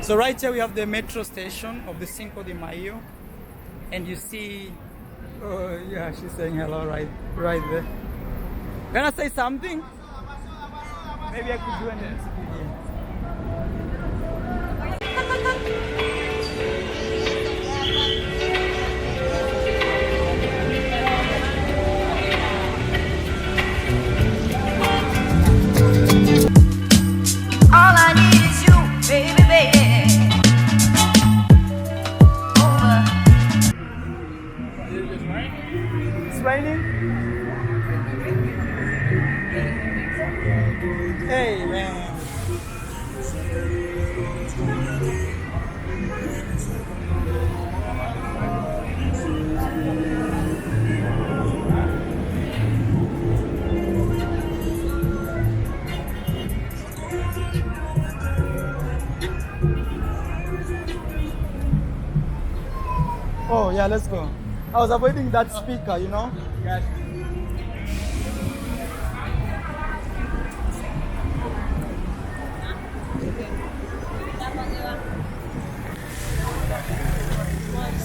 So right here we have the metro station of the Cinco de Mayo, and you see, oh yeah, she's saying hello right there. Can I say something? Maybe I could do an interview. All I need is you, baby, baby. Over. It's raining? Hey man. Oh yeah, let's go. I was avoiding that speaker, you know?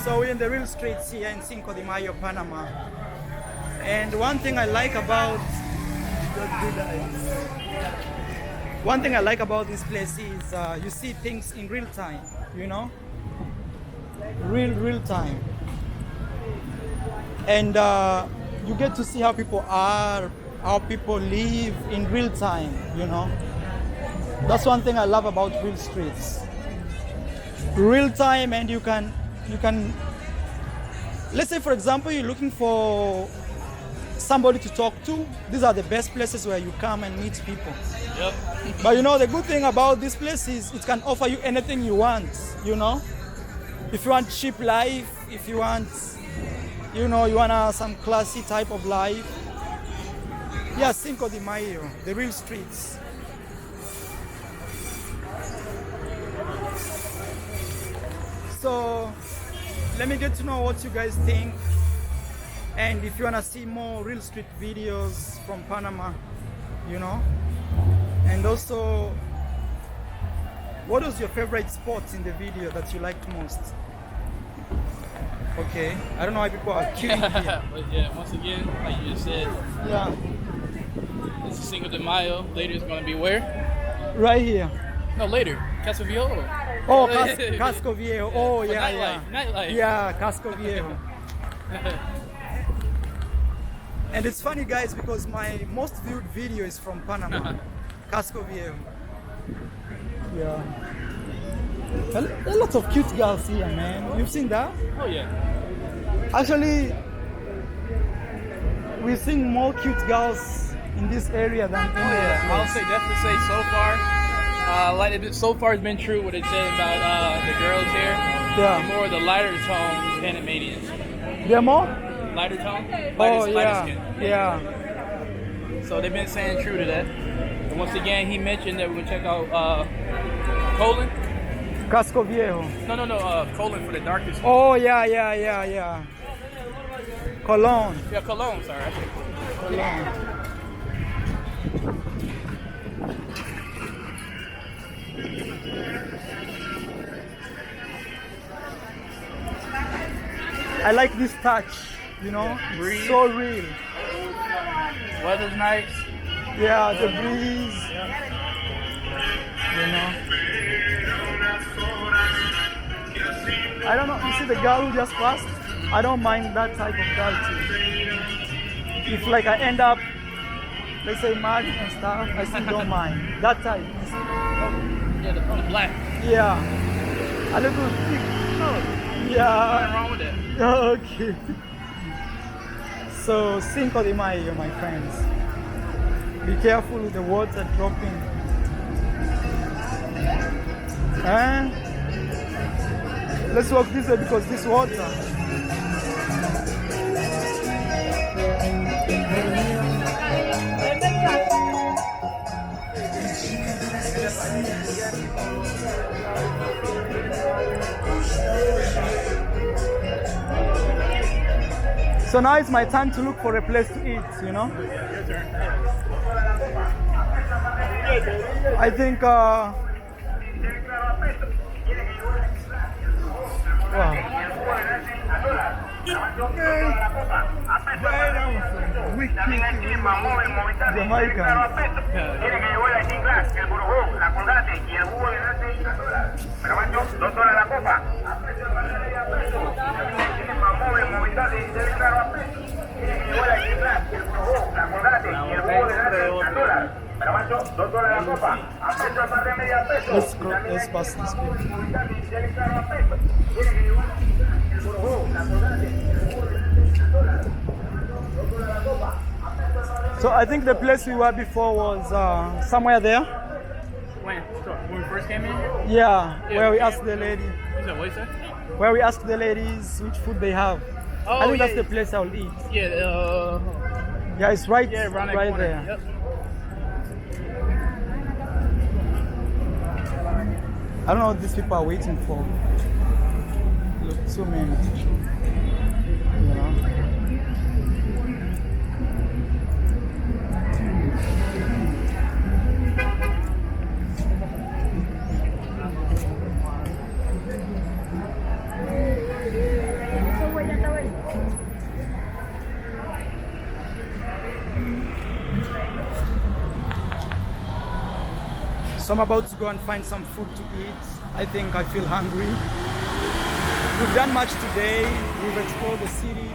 So we're in the real streets here in Cinco de Mayo, Panama. And one thing I like about this place is you see things in real time, you know? Real time. And you get to see how people are, how people live in real time, you know? That's one thing I love about real streets. Real time, and you can, let's say for example, you're looking for somebody to talk to. These are the best places where you come and meet people. Yep. But you know, the good thing about this place is it can offer you anything you want, you know? If you want cheap life, if you want, you know, you want some classy type of life. Yeah, Cinco de Mayo, the real streets. So let me get to know what you guys think, and if you want to see more real street videos from Panama, you know. And also, what was your favorite spot in the video that you liked most? Okay, I don't know why people are killing here. But yeah, once again, like you just said, Yeah, this is Cinco de Mayo. Later is gonna be where? right here. No, later. Casa Viejo. Oh, Casco Viejo. Oh, For yeah. nightlife. Yeah, Casco Viejo. And it's funny, guys, because my most viewed video is from Panama, Casco Viejo. Yeah. There are lots of cute girls here, man. You've seen that? Oh yeah. Actually, we're seeing more cute girls in this area than Oh anywhere yeah. I'll else. say definitely say so far. So far it's been true what it said about the girls here. Yeah. They're more of the lighter tone Panamanians. There are more? Lighter tone? Oh, Lighter yeah. skin. Yeah. So they've been saying true to that. And once again, he mentioned that we're gonna check out Colon. Casco Viejo. No, Colon for the darkest. Oh, yeah. Cologne. Yeah, Cologne, sorry. Cologne. I like this touch, you know? Breeze. So real. Weather's nice. Yeah, the breeze. You know? I don't know, you see the girl who just passed? I don't mind that type of girl too. If like I end up, let's say mad and stuff, I still don't mind. That type. Yeah, the black. Yeah. A little thick. Nothing Yeah. wrong with that. Okay. So Cinco de Mayo, my friends. Be careful with the water dropping. Let's walk this way because this water. So now it's my time to look for a place to eat, you know? I think, wow. Jamaican. Let's pass this way. So I think the place we were before was somewhere there. When we first came in? Yeah, where we asked the lady. You said what you said? Where we asked the ladies which food they have. Oh, I think yeah, that's the place I'll eat. Yeah, Yeah, it's right, yeah, around that right corner. there. Yep. I don't know what these people are waiting for. Look, so many. You know? So I'm about to go and find some food to eat. I think I feel hungry. We've done much today. We've explored the city.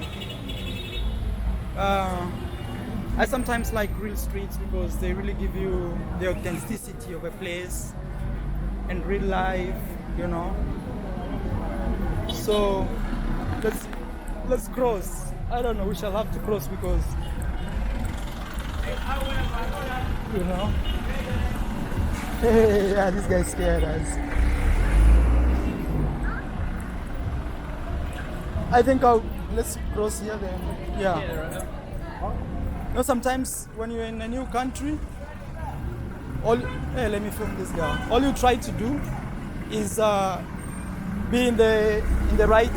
I sometimes like real streets because they really give you the authenticity of a place and real life, you know. So let's cross. I don't know, we shall have to cross because, you know. Hey, yeah, this guy scared us. I think let's cross here then. Yeah. You know, sometimes when you're in a new country, hey, let me film this guy. All you try to do is be in the right,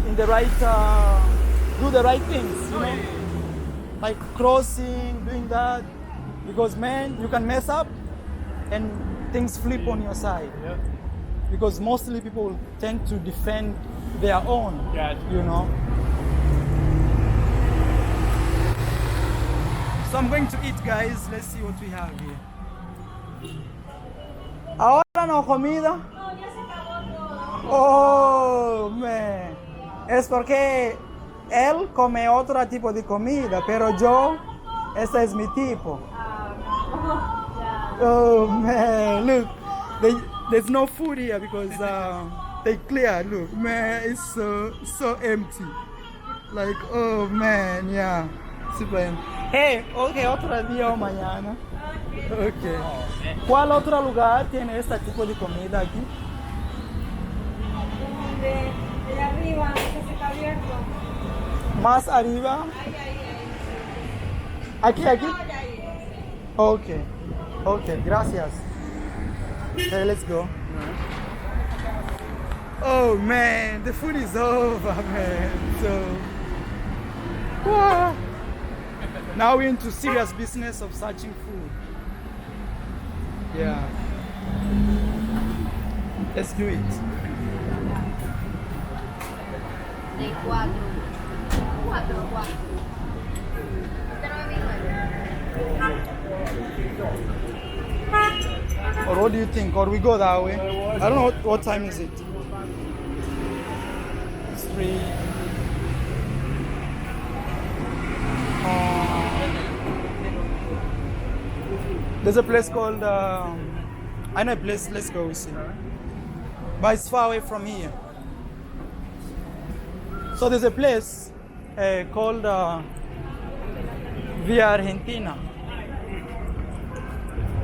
do the right things, you know, like crossing, doing that. Because man, you can mess up and things flip on your side. Yep. Because mostly people tend to defend their own, Gotcha. you know. So I'm going to eat, guys. Let's see what we have here. Ahora no comida. Oh, man. Es porque él come otro tipo de comida, pero yo, ese es mi tipo. Oh man, look, there's no food here because they cleared. Look, man, it's so empty. Like, oh man, yeah, super empty. Hey, okay, otro día o mañana. Okay. ¿Cuál otro lugar tiene este tipo de comida aquí? De arriba, que está abierto. Más arriba. Aquí. Okay, gracias. Okay, let's go. Oh man, the food is over, man. So, wow. Now we're into serious business of searching food. Yeah. Let's do it. De cuatro. Este no es Or what do you think? Or we go that way? I don't know what time is it. It's 3. There's a place called I know a place. Let's go see. But it's far away from here. So there's a place called Via Argentina.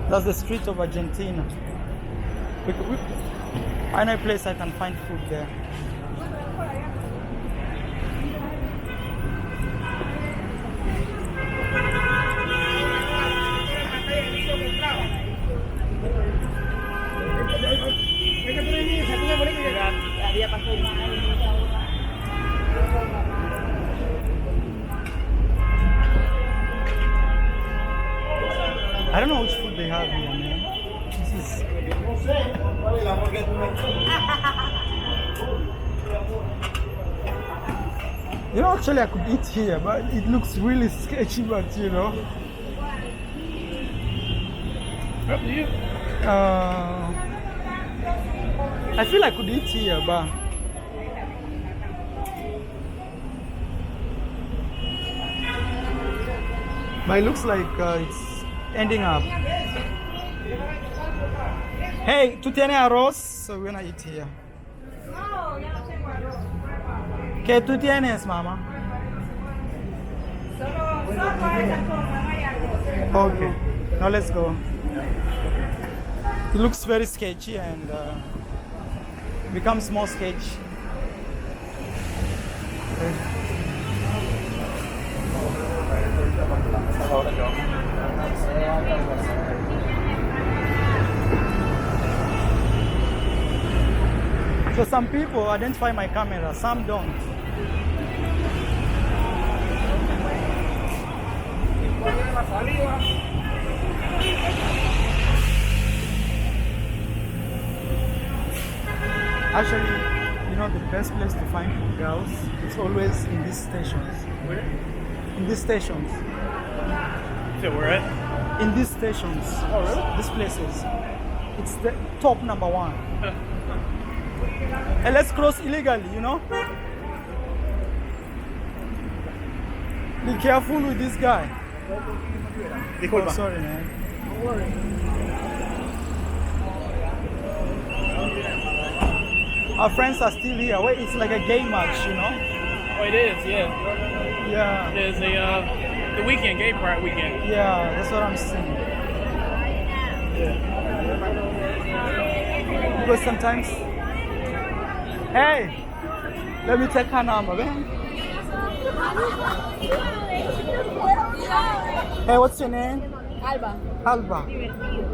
That's the street of Argentina. I know a place I can find food there. I don't know which food they have here, man. This is. You know, actually, I could eat here, but it looks really sketchy. But you know, Up to you. I feel I could eat here, but it looks like it's ending up. Hey, ¿tú tienes arroz? So we're gonna eat here. No, ya no tengo arroz. ¿Qué tú tienes, mamá? Solo para esas cosas, no hay arroz. Okay, now let's go. It looks very sketchy and becomes more sketchy. So some people identify my camera, some don't. Actually, you know, the best place to find girls is always in these stations. Where? In these stations. So where at? In these stations. Oh, really? These places. It's the top number one. And let's cross illegally, you know? Be careful with this guy. Oh, sorry, man. Don't worry. Our friends are still here. Wait, it's like a game match, you know? Oh, it is, yeah. Yeah. It is the weekend, gay pride weekend. Yeah, that's what I'm saying. Because sometimes, hey, let me take her number, man. Hey, what's your name? Alba. Alba.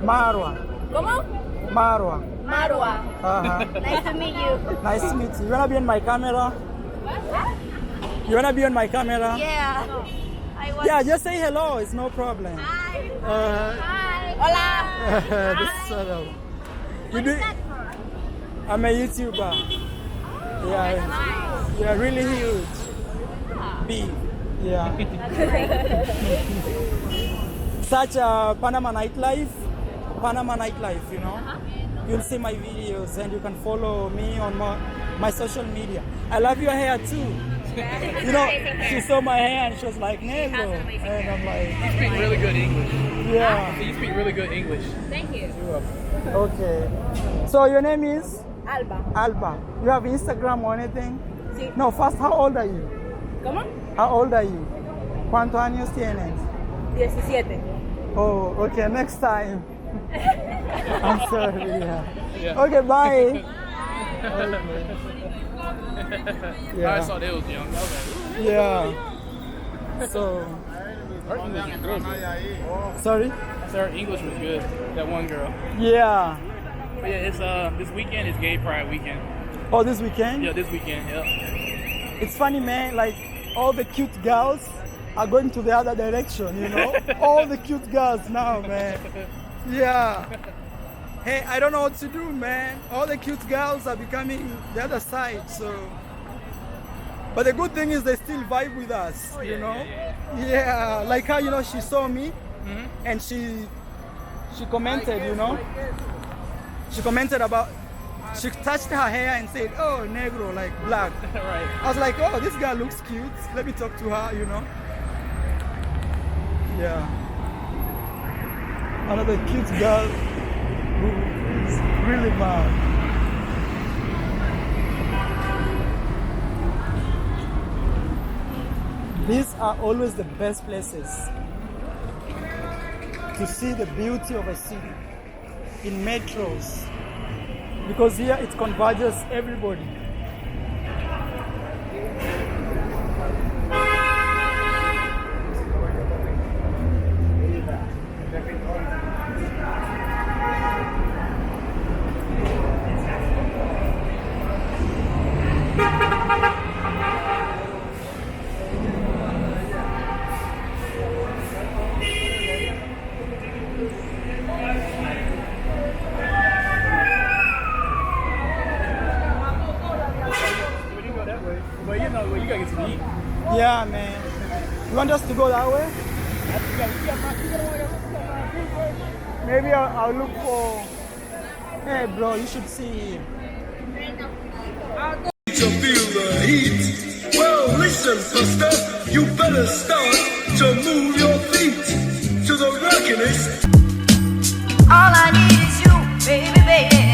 Marwa. ¿Cómo? Marwa. Marwa. Uh-huh. Nice to meet you. Nice to meet you. You wanna be on my camera? You wanna be on my camera? Yeah. I was. Yeah, just say hello. It's no problem. Hi. Uh, Hi. Hola. this sort of. You do. I'm a YouTuber. Yeah, you're really huge. Big. Yeah. Such a Panama nightlife. Panama nightlife, you know. You'll see my videos and you can follow me on my social media. I love your hair too. You know, she saw my hair and she was like, Negro. And I'm like, You speak really good English. yeah. You speak really good English. Thank you. Okay. So your name is? Alba. Alba. You have Instagram or anything? Sí. No, first, how old are you? ¿Cómo? How old are you? ¿Cuántos años tienes? 17. Oh, okay, next time. I'm sorry, yeah. Yeah. Okay, bye. I saw they was young. I was like, Yeah. So, her English was good. sorry? I said her English was good. That one girl. Yeah. But yeah, it's this weekend is gay pride weekend. Oh, this weekend? Yeah, this weekend. Yeah. It's funny, man, like all the cute girls are going to the other direction, you know? All the cute girls now, man. Yeah. Hey, I don't know what to do, man. All the cute girls are becoming the other side, so. But the good thing is they still vibe with us, you know? Yeah, like how, you know, she saw me and she commented, you know? She commented about, she touched her hair and said, oh, negro, like black. Right. I was like, oh, this girl looks cute. Let me talk to her, you know? Yeah. Another cute girl who is really bad. These are always the best places to see the beauty of a city in metros, because here it converges everybody. But you know, you gotta get some heat. Yeah, man. You want us to go that way? Maybe I'll look for. Hey, bro, you should see. To feel the heat. Well, listen, sister, you better start to move your feet to the rockiness. All I need is you, baby, baby.